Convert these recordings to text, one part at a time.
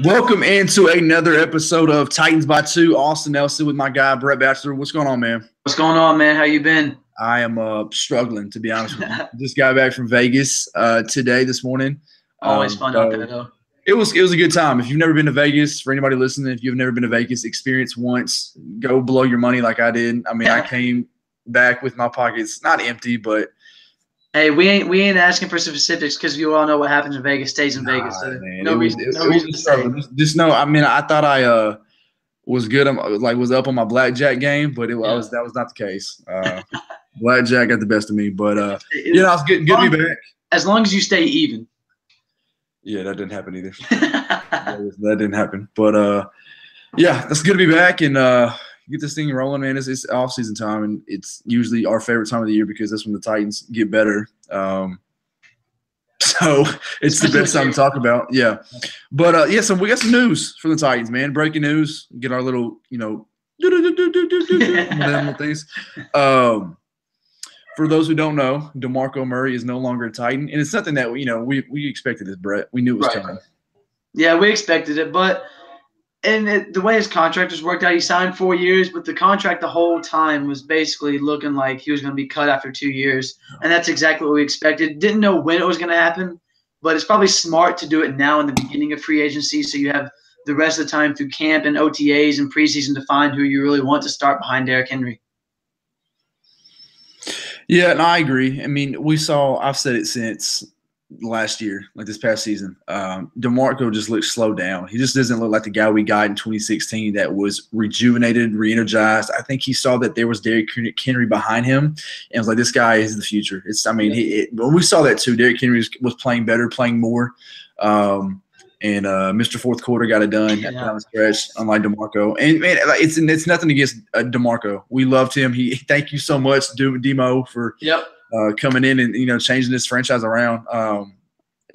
Welcome into another episode of Titans by Two. Austin Nelson with my guy Brett Batchelor. What's going on, man? What's going on, man? How you been? I am struggling, to be honest with you. Just got back from Vegas this morning. Always fun out there, though. It was a good time. If you've never been to Vegas, for anybody listening, if you've never been to Vegas, experience once. Go blow your money like I did. I mean, I came back with my pockets not empty, but hey, we ain't asking for specifics because you all know what happens in Vegas stays in Vegas. So no reason to say. Just know. I mean, I thought I was good. Was up on my blackjack game, but that was not the case. Blackjack got the best of me, but it's good to be back. As long as you stay even. Yeah, that didn't happen either. that didn't happen, but that's good to be back and get this thing rolling, man. It's off-season time, and it's usually our favorite time of the year because that's when the Titans get better. So it's the best time to talk about. Yeah. But, so we got some news from the Titans, man. Breaking news. Get our little, little things. For those who don't know, DeMarco Murray is no longer a Titan. And it's something that, we expected this, Brett. We knew it was coming. Yeah, we expected it. But the way his contract was worked out, he signed 4 years, but the contract the whole time was basically looking like he was going to be cut after 2 years. And that's exactly what we expected. Didn't know when it was going to happen, but it's probably smart to do it now in the beginning of free agency so you have the rest of the time through camp and OTAs and preseason to find who you really want to start behind Derrick Henry. Yeah, and I agree. I mean, I've said it since last year, like this past season. DeMarco just looks slowed down. He just doesn't look like the guy we got in 2016 that was rejuvenated, re-energized. I think he saw that there was Derrick Henry behind him and was like, this guy is the future. When we saw that too, Derrick Henry was playing better, playing more. And Mr. Fourth Quarter got it done down the stretch, unlike DeMarco. And man, it's nothing against DeMarco. We loved him. Thank you so much, Demo, for coming in and changing this franchise around.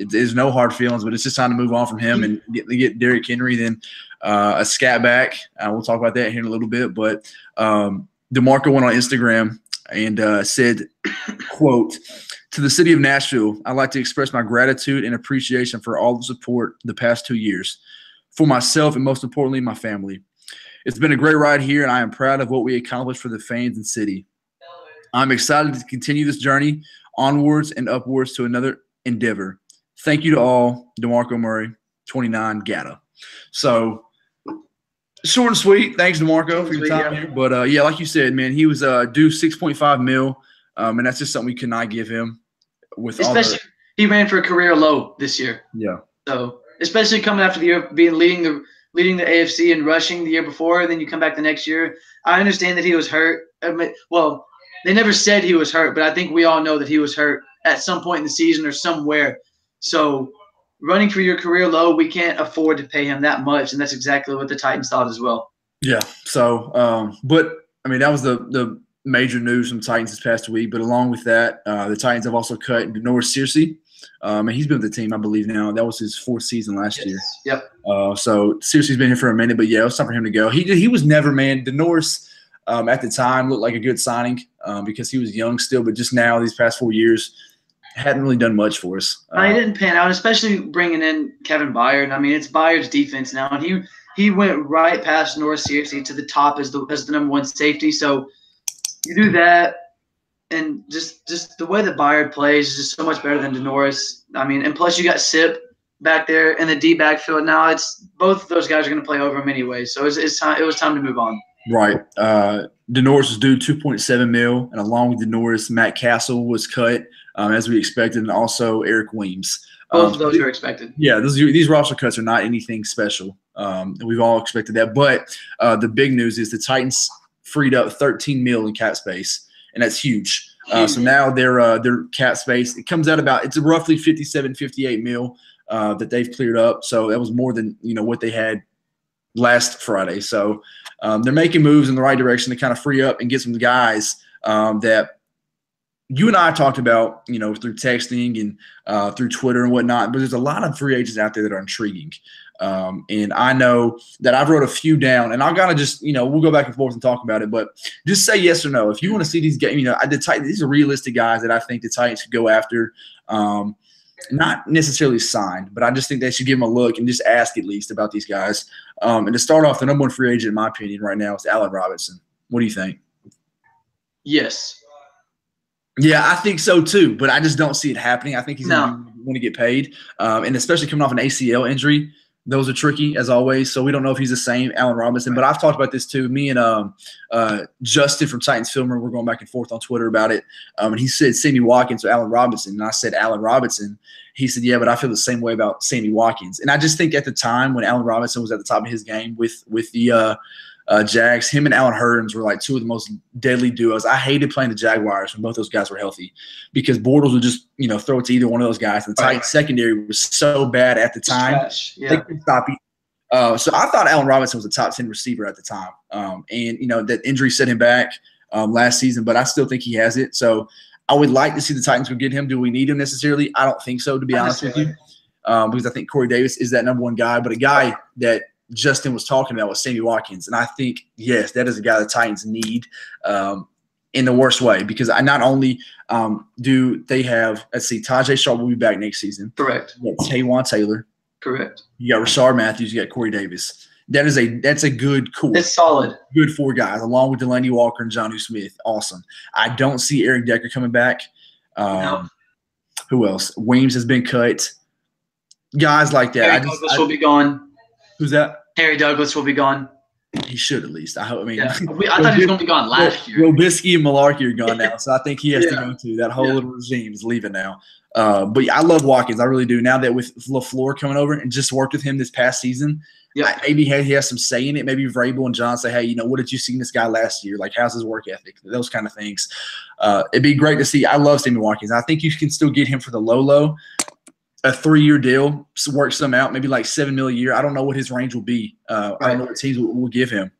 There's no hard feelings, but it's just time to move on from him and get Derrick Henry. Then a scat back. We'll talk about that here in a little bit. But DeMarco went on Instagram and said, quote, "To the city of Nashville, I'd like to express my gratitude and appreciation for all the support the past 2 years, for myself and most importantly, my family. It's been a great ride here, and I am proud of what we accomplished for the fans and city. I'm excited to continue this journey onwards and upwards to another endeavor. Thank you to all. DeMarco Murray, 29, Gata." So short and sweet. Thanks, DeMarco, for your time here. But, like you said, man, he was due $6.5 million, and that's just something we could not give him. Especially he ran for a career low this year. Yeah. So especially coming after the year being leading the AFC and rushing the year before, and then you come back the next year. I understand that he was hurt. Well, they never said he was hurt, but I think we all know that he was hurt at some point in the season or somewhere. So running for your career low, we can't afford to pay him that much, and that's exactly what the Titans thought as well. Yeah. So, but I mean, that was the major news from the Titans this past week. But along with that, the Titans have also cut Norris Searcy. And he's been with the team, I believe, now. That was his fourth season last year. Yep. So Searcy's been here for a minute, but, it was time for him to go. He was never, man. Norris at the time looked like a good signing because he was young still, but just now these past 4 years hadn't really done much for us. He didn't pan out, especially bringing in Kevin Byard. I mean, it's Byard's defense now, and he went right past Norris Searcy to the top as the number one safety. So you do that, and just the way that Byard plays is just so much better than DeNorris. I mean, and plus you got Sip back there in the D backfield. Now both of those guys are going to play over him anyway. So it's time. It was time to move on. Right. DeNorris was due $2.7 million, and along with DeNorris, Matt Castle was cut as we expected, and also Eric Weems. Both of those are expected. Yeah, these roster cuts are not anything special. We've all expected that. But the big news is the Titans freed up $13 million in cap space, and that's huge. So now their cap space, it comes out it's roughly $58 million that they've cleared up. So that was more than what they had last Friday. So they're making moves in the right direction to kind of free up and get some guys that you and I talked about, through texting and through Twitter and whatnot. But there's a lot of free agents out there that are intriguing. And I know that I've wrote a few down, and I've got to just, we'll go back and forth and talk about it, but just say yes or no. If you want to see these guys, these are realistic guys that I think the Titans could go after. Not necessarily signed, but I just think they should give him a look and just ask at least about these guys. And to start off, the number one free agent, in my opinion, right now is Allen Robinson. What do you think? Yes. Yeah, I think so too, but I just don't see it happening. I think he's going to get paid, and especially coming off an ACL injury, those are tricky as always. So we don't know if he's the same Allen Robinson. But I've talked about this too. Me and Justin from Titans Filmer, we're going back and forth on Twitter about it. And he said Sammy Watkins or Allen Robinson, and I said Allen Robinson. He said, yeah, but I feel the same way about Sammy Watkins. And I just think at the time when Allen Robinson was at the top of his game with the Jags, him and Allen Hurns were like two of the most deadly duos. I hated playing the Jaguars when both those guys were healthy because Bortles would just throw it to either one of those guys. And the Titans secondary was so bad at the time. They couldn't stop it. So I thought Allen Robinson was a top 10 receiver at the time. And that injury set him back last season, but I still think he has it. So I would like to see the Titans go get him. Do we need him necessarily? I don't think so, to be honest with you, because I think Corey Davis is that number one guy. But a guy that Justin was talking about was Sammy Watkins. And I think, yes, that is a guy the Titans need in the worst way because not only do they have – let's see, Tajay Sharp will be back next season. Correct. You got Taywan Taylor. Correct. You got Rashard Matthews. You got Corey Davis. That's a good core. It's solid. Good four guys, along with Delaney Walker and Jonnu Smith. Awesome. I don't see Eric Decker coming back. No. Who else? Weems has been cut. Guys like that. Harry Douglas will be gone. Who's that? Harry Douglas will be gone. He should at least. I thought he was going to be gone last year. Robisky and Malarkey are gone now, so I think he has to go too. That whole little regime is leaving now. But I love Watkins. I really do. Now that with LaFleur coming over and just worked with him this past season, maybe he has some say in it. Maybe Vrabel and John say, hey, what did you see in this guy last year? Like, how's his work ethic? Those kind of things. It'd be great to see. I love Sammy Watkins. I think you can still get him for the low. A 3-year deal, work some out, maybe like $7 million a year. I don't know what his range will be. I don't know what teams will give him.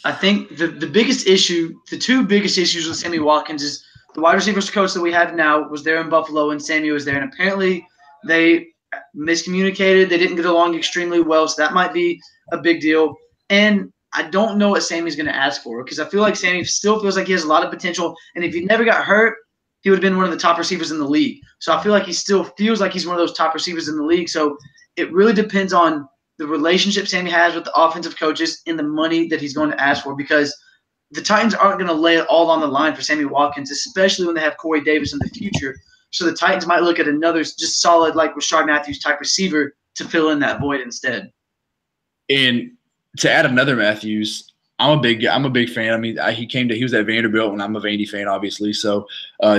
I think the biggest issue, the two biggest issues with Sammy Watkins is the wide receivers coach that we have now was there in Buffalo and Sammy was there. And apparently they miscommunicated. They didn't get along extremely well. So that might be a big deal. And I don't know what Sammy's going to ask for because I feel like Sammy still feels like he has a lot of potential. And if he never got hurt, he would have been one of the top receivers in the league. So I feel like he still feels like he's one of those top receivers in the league. So it really depends on the relationship Sammy has with the offensive coaches and the money that he's going to ask for because the Titans aren't going to lay it all on the line for Sammy Watkins, especially when they have Corey Davis in the future. So the Titans might look at another just solid like Rashard Matthews type receiver to fill in that void instead. And to add another Matthews, I'm a big fan. I mean, he was at Vanderbilt, and I'm a Vandy fan, obviously. So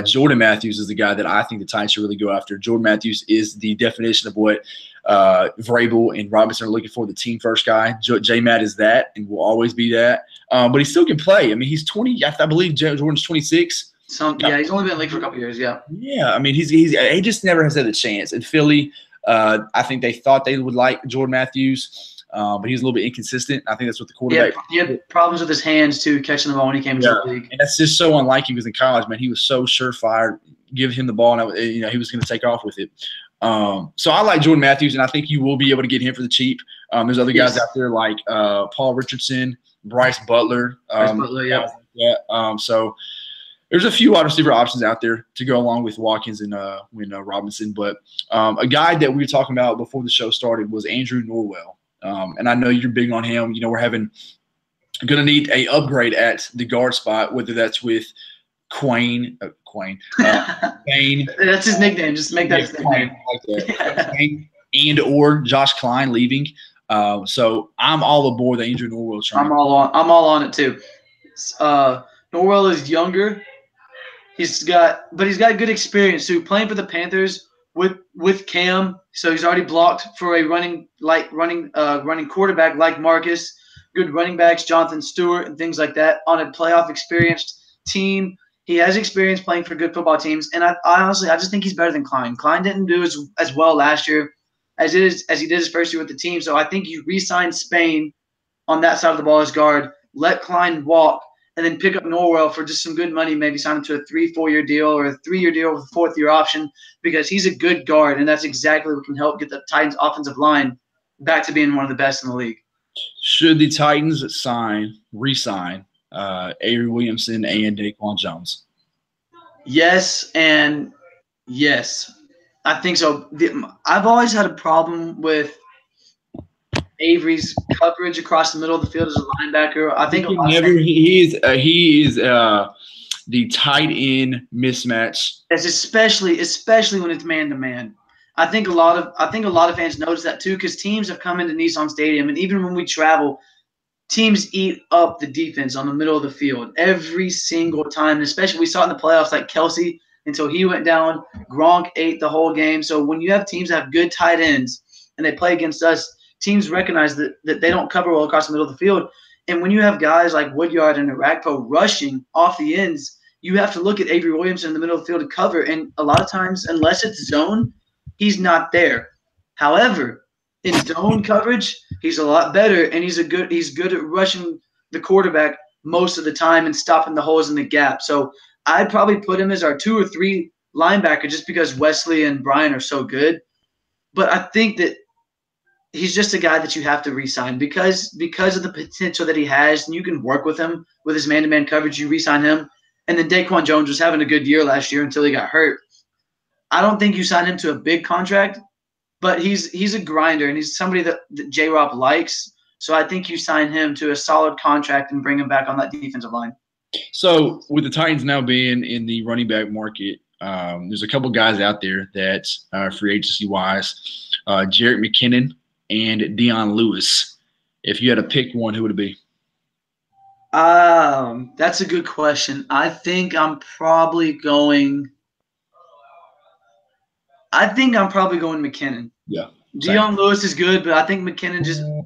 Jordan Matthews is the guy that I think the Titans should really go after. Jordan Matthews is the definition of what Vrabel and Robinson are looking for, the team first guy. J-Matt is that and will always be that. But he still can play. I mean, he's 20. I believe Jordan's 26. He's only been in the league for a couple years, yeah. Yeah, I mean, he just never has had a chance. In Philly, I think they thought they would like Jordan Matthews. But he's a little bit inconsistent. I think that's what the quarterback. He had problems with his hands too, catching the ball when he came into the league. And that's just so unlike he was in college, man. He was so surefire. Give him the ball, and he was going to take off with it. So I like Jordan Matthews, and I think you will be able to get him for the cheap. There's other guys out there like Paul Richardson, Bryce Butler. So there's a few wide receiver options out there to go along with Watkins and Robinson. But a guy that we were talking about before the show started was Andrew Norwell. And I know you're big on him. We're going to need a upgrade at the guard spot, whether that's with Quayne. Quayne. That's his nickname. Just make that his nickname. Quayne and or Josh Klein leaving. So I'm all aboard the Andrew Norwell train. I'm all on it too. Norwell is younger. He's got good experience too. Playing for the Panthers with Cam, so he's already blocked for a running quarterback like Marcus. Good running backs, Jonathan Stewart and things like that on a playoff experienced team. He has experience playing for good football teams, and I honestly just think he's better than Klein. Klein didn't do as well last year as he did his first year with the team. So I think you re-sign Spain on that side of the ball as guard, let Klein walk, and then pick up Norwell for just some good money, maybe sign him to a 3-4 year deal or a 3-year deal with a 4th year option because he's a good guard, and that's exactly what can help get the Titans' offensive line back to being one of the best in the league. Should the Titans re-sign Avery Williamson and Daquan Jones? Yes and yes. I think so. I've always had a problem with Avery's coverage across the middle of the field as a linebacker. I think a lot of he is the tight end mismatch. It's especially when it's man to man. I think a lot of fans notice that too because teams have come into Nissan Stadium, and even when we travel, teams eat up the defense on the middle of the field every single time. And especially we saw in the playoffs, like Kelsey until he went down, Gronk ate the whole game. So when you have teams that have good tight ends and they play against us, teams recognize that they don't cover well across the middle of the field. And when you have guys like Woodyard and Arakpo rushing off the ends, you have to look at Avery Williamson in the middle of the field to cover. And a lot of times, unless it's zone, he's not there. However, in zone coverage, he's a lot better, and he's good at rushing the quarterback most of the time and stopping the holes in the gap. So I'd probably put him as our 2 or 3 linebacker just because Wesley and Brian are so good. But I think that he's just a guy that you have to re-sign because of the potential that he has, and you can work with him with his man-to-man coverage. You re-sign him. And then Daquan Jones was having a good year last year until he got hurt. I don't think you sign him to a big contract, but he's a grinder, and he's somebody that J-Rob likes. So I think you sign him to a solid contract and bring him back on that defensive line. So with the Titans now being in the running back market, there's a couple guys out there that are free agency-wise, Jerick McKinnon and Dion Lewis. If you had to pick one, who would it be? That's a good question. I think I'm probably going McKinnon. Yeah. Dion Lewis is good, but I think McKinnon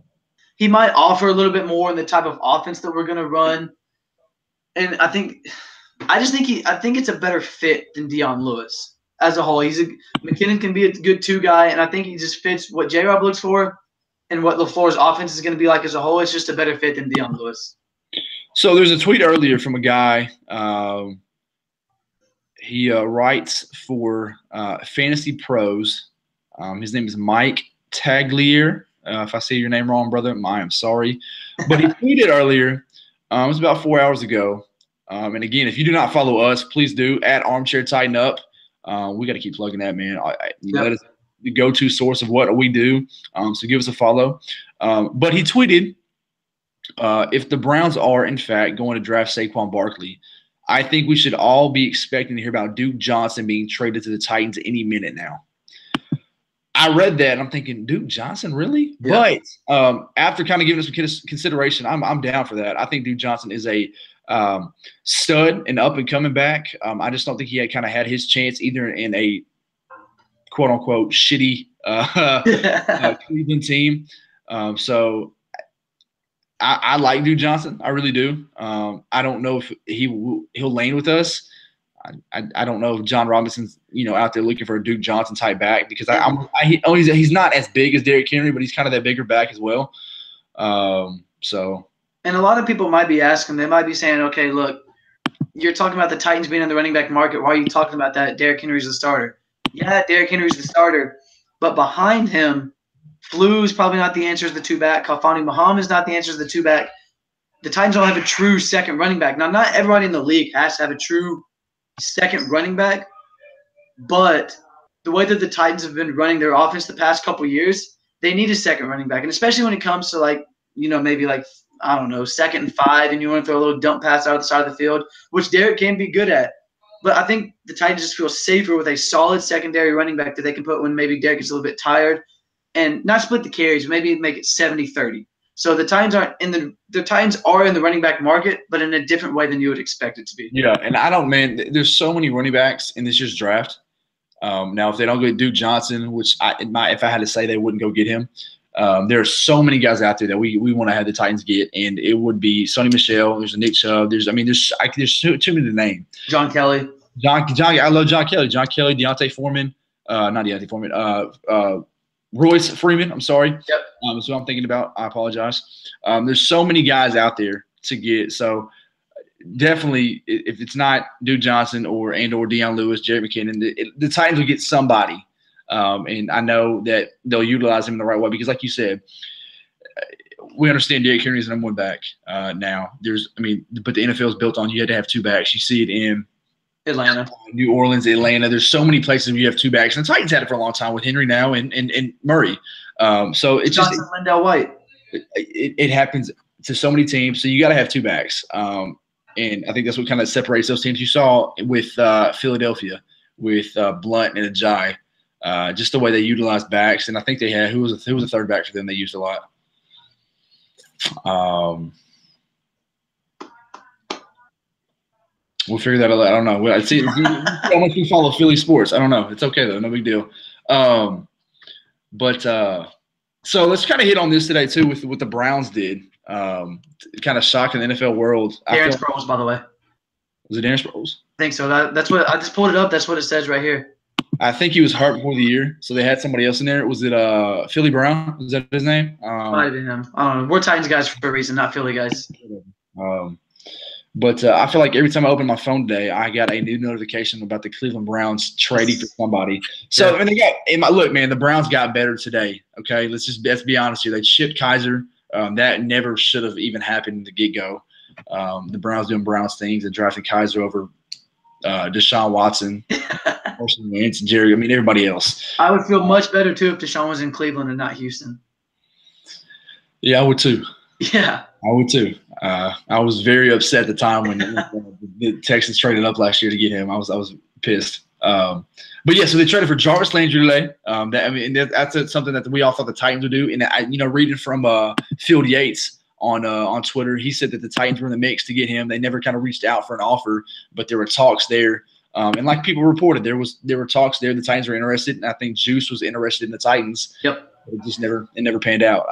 he might offer a little bit more in the type of offense that we're going to run. And I think it's a better fit than Dion Lewis as a whole. McKinnon can be a good 2 guy, and I think he just fits what J-Rob looks for and what LaFleur's offense is going to be like as a whole. It's just a better fit than Dion Lewis. So there's a tweet earlier from a guy. He writes for Fantasy Pros. His name is Mike Taglier. If I say your name wrong, brother, I am sorry. But he tweeted earlier. It was about 4 hours ago. And again, if you do not follow us, please do at Armchair Tighten Up. We got to keep plugging that, man. That is the go-to source of what we do. So give us a follow. But he tweeted, if the Browns are, in fact, going to draft Saquon Barkley, I think we should all be expecting to hear about Duke Johnson being traded to the Titans any minute now. I read that, and I'm thinking, Duke Johnson, really? Yeah. But after kind of giving us some consideration, I'm down for that. I think Duke Johnson is a stud and up and coming back. I just don't think he had his chance either in a quote-unquote shitty Cleveland team. So I like Duke Johnson. I really do. I don't know if he'll lane with us. I don't know if John Robinson's out there looking for a Duke Johnson type back because he's not as big as Derrick Henry, but he's kind of that bigger back as well. And a lot of people might be asking, they might be saying, okay, look, you're talking about the Titans being in the running back market. Why are you talking about that? Derrick Henry's the starter. Yeah, Derrick Henry's the starter, but behind him, Flu's probably not the answer as the 2-back. Khalfani Muhammad is not the answer as the 2-back. The Titans don't have a true second running back. Now, not everybody in the league has to have a true second running back, but the way that the Titans have been running their offense the past couple years, they need a second running back. And especially when it comes to maybe 2nd and 5, and you want to throw a little dump pass out the side of the field, which Derrick can be good at. But I think the Titans just feel safer with a solid secondary running back that they can put when maybe Derrick is a little bit tired and not split the carries, maybe make it 70-30. So the Titans are in the running back market, but in a different way than you would expect it to be. Yeah, and there's so many running backs in this year's draft. Now, if they don't get Duke Johnson, which if I had to say, they wouldn't go get him. There are so many guys out there that we want to have the Titans get, and it would be Sonny Michel. There's a Nick Chubb. There's too many to name. John Kelly. I love John Kelly. John Kelly, Deontay Foreman. Not Deontay Foreman. Royce Freeman. I'm sorry. Yep. That's what I'm thinking about. I apologize. There's so many guys out there to get. So definitely, if it's not Duke Johnson or Dion Lewis, Jerick McKinnon, the Titans will get somebody. And I know that they'll utilize him in the right way because, like you said, we understand Derrick Henry is the number 1 back now. But the NFL is built on you had to have 2 backs. You see it in Atlanta. New Orleans, Atlanta. There's so many places where you have two backs. And the Titans had it for a long time with Henry now and Murray. So it's just Johnson, Lindell White. It happens to so many teams. So you got to have two backs. And I think that's what kind of separates those teams. You saw with Philadelphia with Blunt and Ajayi, just the way they utilized backs. And I think they had who was a third back for them they used a lot. We'll figure that out. I don't know. I see how much we follow Philly sports. I don't know. It's okay though. No big deal. So let's kind of hit on this today too with what the Browns did. Kind of shocking the NFL world. Darren Sproles, by the way. Was it Darren Sproles? I think so. That's what I just pulled it up. That's what it says right here. I think he was hurt before the year, so they had somebody else in there. Was it Philly Brown? Was that his name? Might have been him. I don't know. We're Titans guys for a reason, not Philly guys. But I feel like every time I open my phone today, I got a new notification about the Cleveland Browns trading for somebody. So I mean, look, man, the Browns got better today. Okay, let's be honest here. They shipped Kaiser. That never should have even happened to get go. The Browns doing Browns things and drafting Kaiser over Deshaun Watson, Carson Wentz, Jerry. I mean, everybody else. I would feel much better too if Deshaun was in Cleveland and not Houston. Yeah, I would too. Yeah, I would too. I was very upset at the time when the Texans traded up last year to get him. I was pissed. But yeah, so they traded for Jarvis Landry today. That's something that we all thought the Titans would do. And reading from Field Yates on Twitter, he said that the Titans were in the mix to get him. They never kind of reached out for an offer, but there were talks there. And like people reported, there were talks there. The Titans were interested, and I think Juice was interested in the Titans. Yep. But it just never panned out.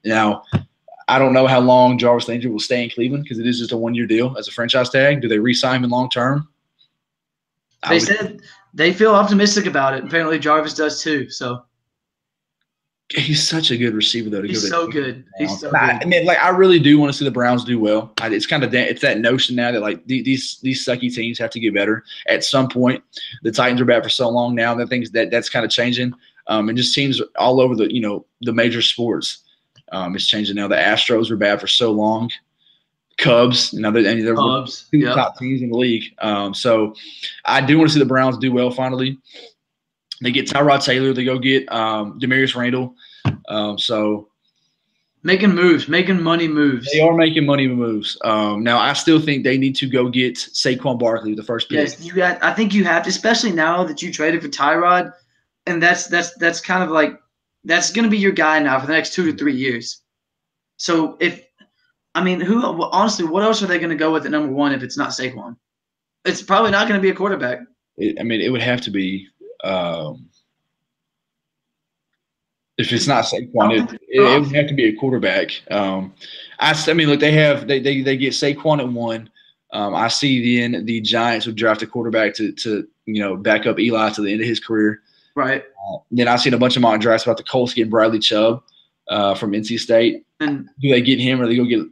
Now, I don't know how long Jarvis Landry will stay in Cleveland because it is just a one-year deal as a franchise tag. Do they re-sign him long term? They said they feel optimistic about it. Apparently, Jarvis does too. So he's such a good receiver, though. He's so good. He's so good. I mean, I really do want to see the Browns do well. It's kind of it's that notion now that these sucky teams have to get better at some point. The Titans are bad for so long now that that's kind of changing. And just teams all over the major sports. It's changing now. The Astros were bad for so long. Cubs, they're Cubs, two top teams in the league. So I do want to see the Browns do well finally. They get Tyrod Taylor. They go get Demarius Randall. So making money moves. They are making money moves. Now I still think they need to go get Saquon Barkley, the first pick. Yes, I think you have to, especially now that you traded for Tyrod, and that's kind of like that's going to be your guy now for the next 2 to 3 years. So honestly, what else are they going to go with at number one if it's not Saquon? It's probably not going to be a quarterback. It would have to be. If it's not Saquon, it would have to be a quarterback. Look, they get Saquon at 1. I see then the Giants would draft a quarterback to back up Eli to the end of his career. Right. Then I've seen a bunch of mock drafts about the Colts getting Bradley Chubb from NC State. And do they get him, or they go get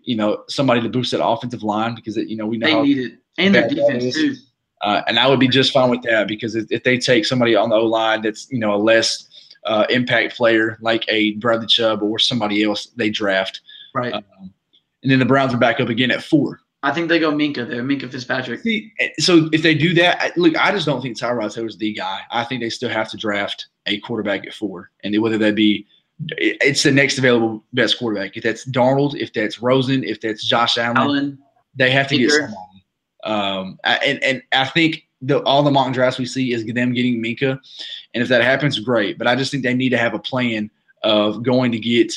somebody to boost that offensive line because we know they need it, and their defense too. And I would be just fine with that because if they take somebody on the O line that's a less impact player like a Bradley Chubb or somebody else, they draft. Right. And then the Browns are back up again at 4. I think they go Minkah Fitzpatrick. So if they do that, I just don't think Tyrod Taylor's the guy. I think they still have to draft a quarterback at 4, and whether that be it's the next available best quarterback. If that's Darnold, if that's Rosen, if that's Josh Allen, they have to get somebody. And I think all the mock drafts we see is them getting Minkah, and if that happens, great. But I just think they need to have a plan of going to get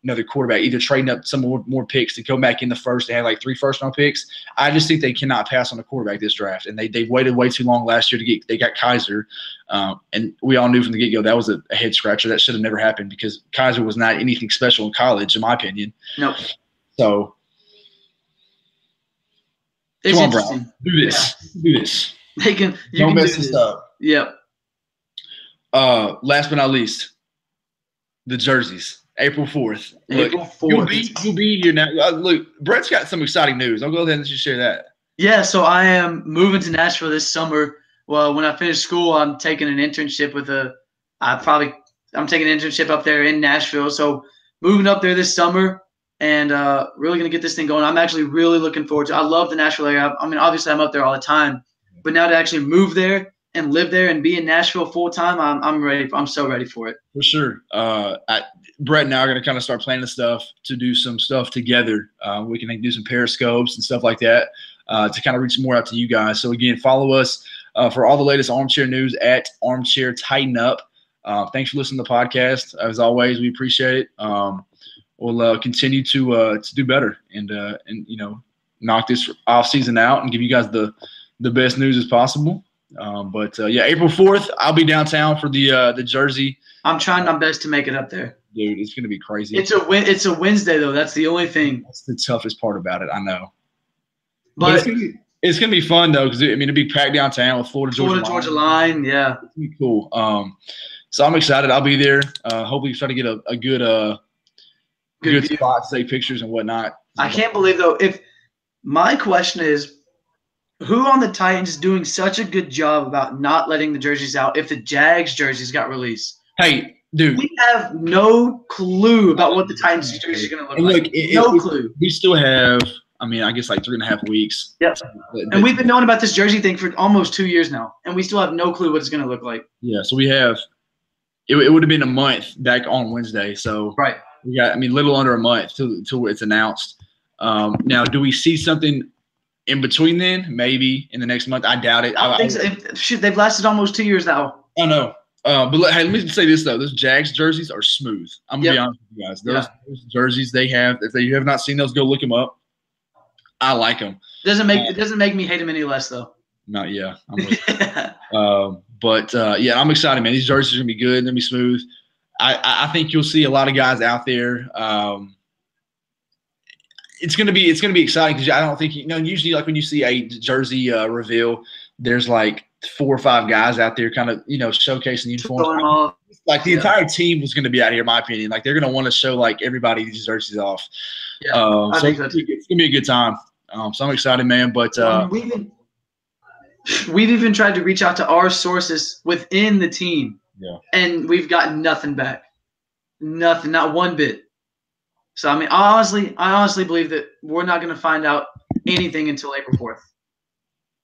another quarterback, either trading up some more picks to go back in the first. They had 3 first-round picks. I just think they cannot pass on a quarterback this draft, and they waited way too long last year to get. They got Kaiser, and we all knew from the get-go that was a head scratcher. That should have never happened because Kaiser was not anything special in college, in my opinion. No. So it's come on, interesting. Brown. Do this. Yeah. Do this. Don't mess this up. Yep. Last but not least, the jerseys. April 4th. April 4th. You'll be here now. Look, Brett's got some exciting news. I'll go ahead and let you share that. Yeah, so I am moving to Nashville this summer. Well, when I finish school, I'm taking an internship I'm taking an internship up there in Nashville. So moving up there this summer and really going to get this thing going. I'm actually really looking forward to it. I love the Nashville area. Obviously I'm up there all the time, But now to actually move there and live there and be in Nashville full time, I'm ready. I'm so ready for it. For sure. Brett and I are going to kind of start planning stuff to do some stuff together. We can do some periscopes and stuff like that to kind of reach more out to you guys. So, again, follow us for all the latest armchair news at Armchair Tighten Up. Thanks for listening to the podcast. As always, we appreciate it. We'll continue to do better and knock this off season out and give you guys the best news as possible. April 4th, I'll be downtown for the Jersey. I'm trying my best to make it up there. Dude, it's gonna be crazy. It's a Wednesday though. That's the only thing. That's the toughest part about it. I know. But it's gonna be fun though, because it'll be packed downtown with Florida-Georgia line. Yeah. It's gonna be cool. So I'm excited. I'll be there. Hopefully try to get a good spot to take pictures and whatnot. I can't believe though, if my question is, who on the Titans is doing such a good job about not letting the jerseys out if the Jags jerseys got released? Hey, dude. We have no clue about what the Titans jerseys are going to look like. No clue. We still have, I guess like 3.5 weeks. Yep. And we've been knowing about this jersey thing for almost 2 years now, and we still have no clue what it's going to look like. Yeah, so we have – it would have been a month back on Wednesday. So right. We got, little under a month till it's announced. Now, do we see something in between then? Maybe in the next month. I doubt it. I think so. Shoot, they've lasted almost 2 years now. I know. But let me say this, though. Those Jags jerseys are smooth. I'm going to be honest with you guys. Those jerseys they have, if you have not seen those, go look them up. I like them. It doesn't make me hate them any less, though. Not yeah. I'm with you. I'm excited, man. These jerseys are going to be good. They're going to be smooth. I think you'll see a lot of guys out there. It's gonna be exciting because I don't think usually like when you see a jersey reveal, there's like 4 or 5 guys out there kind of showcasing uniforms. Like the entire team was gonna be out here, in my opinion. Like they're gonna want to show like everybody these jerseys off. Yeah, I think so too. It's gonna be a good time. So I'm excited, man. But we've even tried to reach out to our sources within the team. Yeah. And we've gotten nothing back. Nothing, not one bit. So, I honestly believe that we're not going to find out anything until April 4th.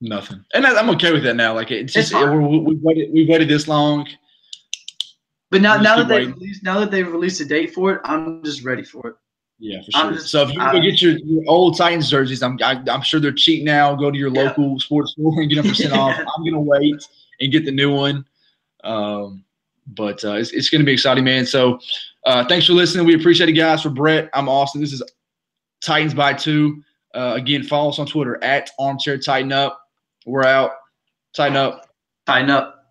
Nothing. And I'm okay with that now. Like, it's just we've waited this long. But now that they've released a date for it, I'm just ready for it. Yeah, for sure. So if you go get your old Titans jerseys, I'm sure they're cheap now. Go to your local sports store and get them % off. I'm going to wait and get the new one. But it's going to be exciting, man. So thanks for listening. We appreciate it, guys. For Brett, I'm Austin. This is Titans by 2. Again, follow us on Twitter at Armchair Tighten Up. We're out. Tighten up. Tighten up.